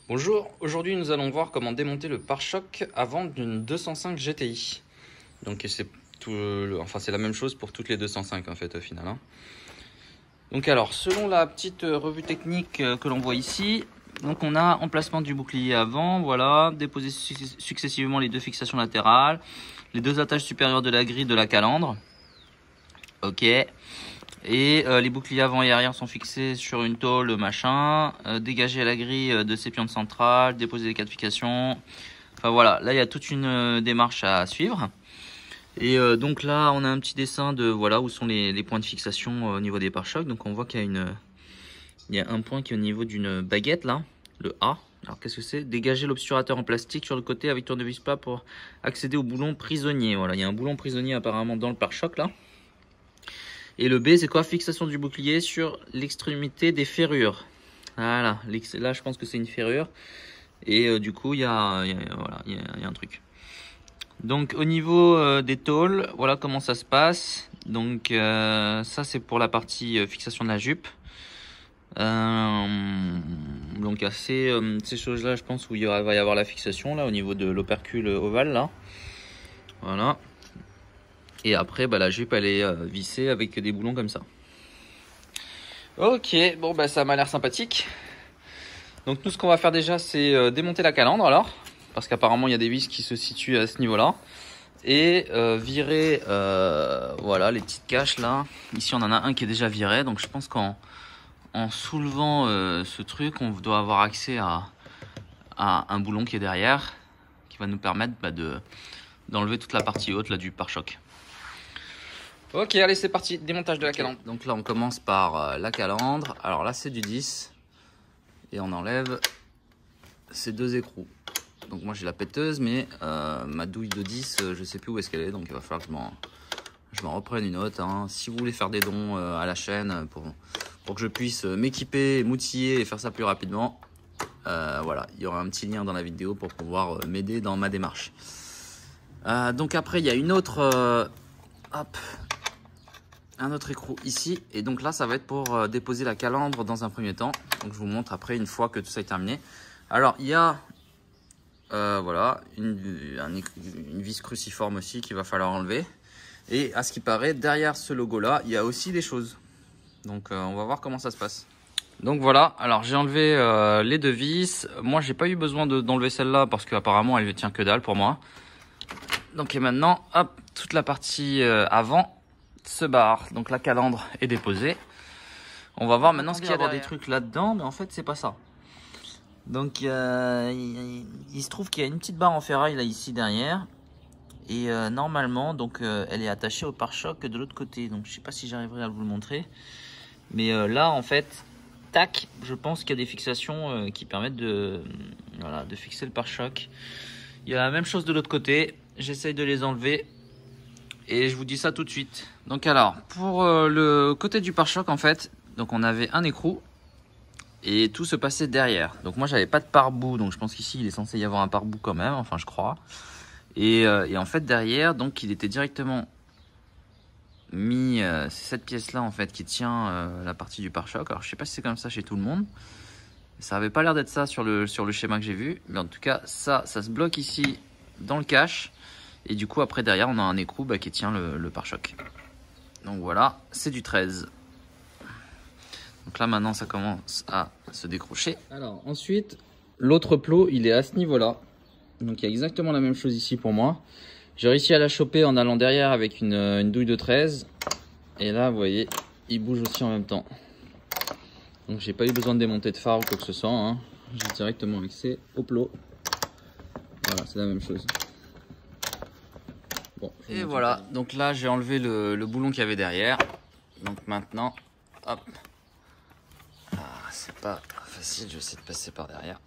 Bonjour, aujourd'hui nous allons voir comment démonter le pare-choc avant d'une 205 GTI. Donc c'est c'est la même chose pour toutes les 205 en fait au final. Donc alors, selon la petite revue technique que l'on voit ici, donc on a emplacement du bouclier avant, voilà, déposer successivement les deux fixations latérales, les deux attaches supérieures de la grille de la calandre. Ok. Et les boucliers avant et arrière sont fixés sur une tôle machin, dégager la grille de ses pions centrales, déposer les qualifications. Enfin voilà, là il y a toute une démarche à suivre. Et donc là on a un petit dessin de voilà où sont les points de fixation au niveau des pare-chocs. Donc on voit qu'il y a un point qui est au niveau d'une baguette là, le A. Alors qu'est-ce que c'est? Dégager l'obturateur en plastique sur le côté avec tournevis plat pour accéder au boulon prisonnier. Voilà, il y a un boulon prisonnier apparemment dans le pare-choc là. Et le B, c'est quoi? Fixation du bouclier sur l'extrémité des ferrures. Voilà, là je pense que c'est une ferrure. Et du coup, il y a un truc. Donc au niveau des tôles, voilà comment ça se passe. Donc ça c'est pour la partie fixation de la jupe. Donc il y a ces choses-là, je pense, où va y avoir la fixation là au niveau de l'opercule ovale là. Voilà. Et après, la jupe, elle est vissée avec des boulons comme ça. Ok, bon, ça m'a l'air sympathique. Donc, nous, ce qu'on va faire déjà, c'est démonter la calandre, alors. Parce qu'apparemment, il y a des vis qui se situent à ce niveau-là. Et virer, voilà, les petites caches, là. Ici, on en a un qui est déjà viré. Donc, je pense qu'en soulevant ce truc, on doit avoir accès à un boulon qui est derrière. Qui va nous permettre d'enlever toute la partie haute là, du pare-choc. Ok, allez, c'est parti, démontage de la calandre. Donc là, on commence par la calandre. Alors là, c'est du 10. Et on enlève ces deux écrous. Donc moi, j'ai la péteuse, mais ma douille de 10, je sais plus où est-ce qu'elle est. Donc il va falloir que je m'en reprenne une autre. Si vous voulez faire des dons à la chaîne pour que je puisse m'équiper, m'outiller et faire ça plus rapidement, voilà, il y aura un petit lien dans la vidéo pour pouvoir m'aider dans ma démarche. Donc après, il y a une autre... un autre écrou ici, et donc là ça va être pour déposer la calandre dans un premier temps. Donc je vous montre après une fois que tout ça est terminé. Alors il y a voilà une vis cruciforme aussi qu'il va falloir enlever, et à ce qui paraît derrière ce logo là il y a aussi des choses. Donc on va voir comment ça se passe. Donc voilà, alors j'ai enlevé les deux vis. Moi j'ai pas eu besoin d'enlever celle-là parce qu'apparemment elle tient que dalle pour moi. Donc et maintenant hop, toute la partie avant se barre. Donc la calandre est déposée. On va voir maintenant ce qu'il y a derrière. Des trucs là-dedans, mais en fait c'est pas ça. Donc il se trouve qu'il y a une petite barre en ferraille là ici derrière. Et normalement donc elle est attachée au pare-choc de l'autre côté. Donc je sais pas si j'arriverai à vous le montrer. Mais là en fait, tac, je pense qu'il y a des fixations qui permettent de fixer le pare-choc. Il y a la même chose de l'autre côté. J'essaye de les enlever. Et je vous dis ça tout de suite. Donc alors, pour le côté du pare-choc en fait, donc on avait un écrou et tout se passait derrière. Donc moi j'avais pas de pare-boue, donc je pense qu'ici il est censé y avoir un pare-boue quand même, enfin je crois. Et en fait derrière, donc il était directement mis, c'est cette pièce là en fait qui tient la partie du pare-choc. Alors je sais pas si c'est comme ça chez tout le monde. Ça avait pas l'air d'être ça sur le schéma que j'ai vu, mais en tout cas ça se bloque ici dans le cache. Et du coup après derrière on a un écrou qui tient le pare-choc. Donc voilà, c'est du 13. Donc là maintenant ça commence à se décrocher. Alors ensuite l'autre plot il est à ce niveau là. Donc il y a exactement la même chose ici pour moi. J'ai réussi à la choper en allant derrière avec une douille de 13. Et là vous voyez il bouge aussi en même temps. Donc j'ai pas eu besoin de démonter de phare ou quoi que ce soit. J'ai directement accès au plot. Voilà, c'est la même chose. Bon, et voilà, donc là j'ai enlevé le boulon qu'il y avait derrière. Donc maintenant, hop. C'est pas facile, je vais essayer de passer par derrière.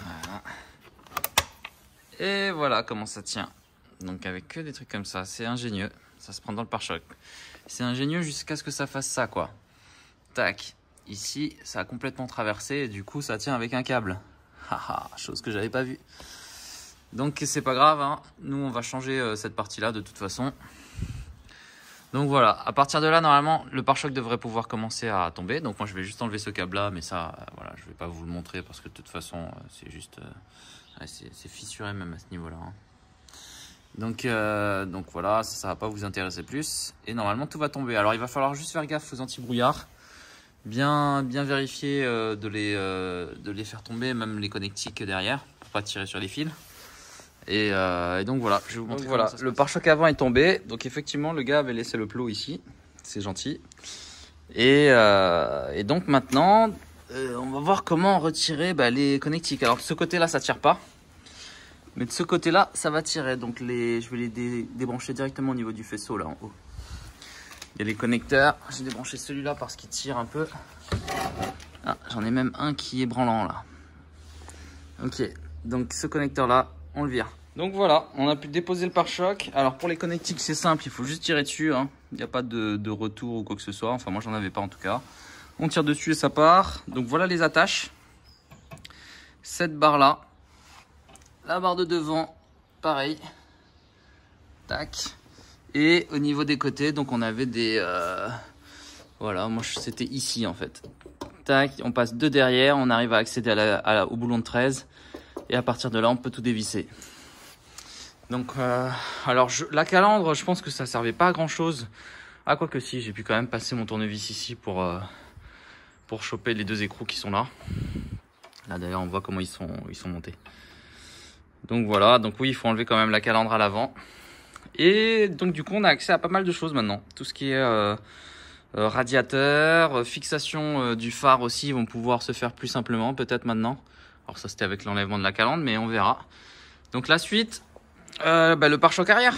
Voilà. Et voilà comment ça tient. Donc avec que des trucs comme ça, c'est ingénieux. Ça se prend dans le pare-choc. C'est ingénieux jusqu'à ce que ça fasse ça quoi. Tac. Ici, ça a complètement traversé et du coup ça tient avec un câble. Haha, chose que j'avais pas vue. Donc c'est pas grave, nous on va changer cette partie là de toute façon. Donc voilà, à partir de là, normalement, le pare-choc devrait pouvoir commencer à tomber. Donc moi, je vais juste enlever ce câble-là, mais ça, voilà, je vais pas vous le montrer parce que de toute façon, c'est juste, ouais, c'est fissuré même à ce niveau-là. Hein. Donc voilà, ça va pas vous intéresser plus. Et normalement, tout va tomber. Alors, il va falloir juste faire gaffe aux anti-brouillards. Bien vérifier de les faire tomber, même les connectiques derrière, pour pas tirer sur les fils. Et donc voilà, je vais vous montrer. Donc voilà, le pare-choc avant est tombé. Donc effectivement, le gars avait laissé le plot ici. C'est gentil. Et donc maintenant, on va voir comment retirer les connectiques. Alors de ce côté-là, ça tire pas. Mais de ce côté-là, ça va tirer. Donc je vais les débrancher directement au niveau du faisceau là en haut. Il y a les connecteurs. J'ai débranché celui-là parce qu'il tire un peu. Ah, j'en ai même un qui est branlant là. Ok, donc ce connecteur-là, on le vire. Donc voilà, on a pu déposer le pare-choc. Alors pour les connectiques, c'est simple, il faut juste tirer dessus. Hein. Il n'y a pas de retour ou quoi que ce soit. Enfin, moi, j'en avais pas en tout cas. On tire dessus et ça part. Donc voilà les attaches. Cette barre-là. La barre de devant, pareil. Tac. Et au niveau des côtés, donc on avait des... voilà, moi c'était ici en fait. Tac, on passe de derrière, on arrive à accéder au boulon de 13. Et à partir de là, on peut tout dévisser. Donc, alors la calandre, je pense que ça servait pas à grand chose. Ah, quoi que si, j'ai pu quand même passer mon tournevis ici pour choper les deux écrous qui sont là. Là d'ailleurs, on voit comment ils sont montés. Donc voilà, donc oui, il faut enlever quand même la calandre à l'avant. Et donc du coup, on a accès à pas mal de choses maintenant. Tout ce qui est radiateur, fixation du phare aussi, vont pouvoir se faire plus simplement peut-être maintenant. Alors ça, c'était avec l'enlèvement de la calandre, mais on verra. Donc la suite, le pare-choc arrière.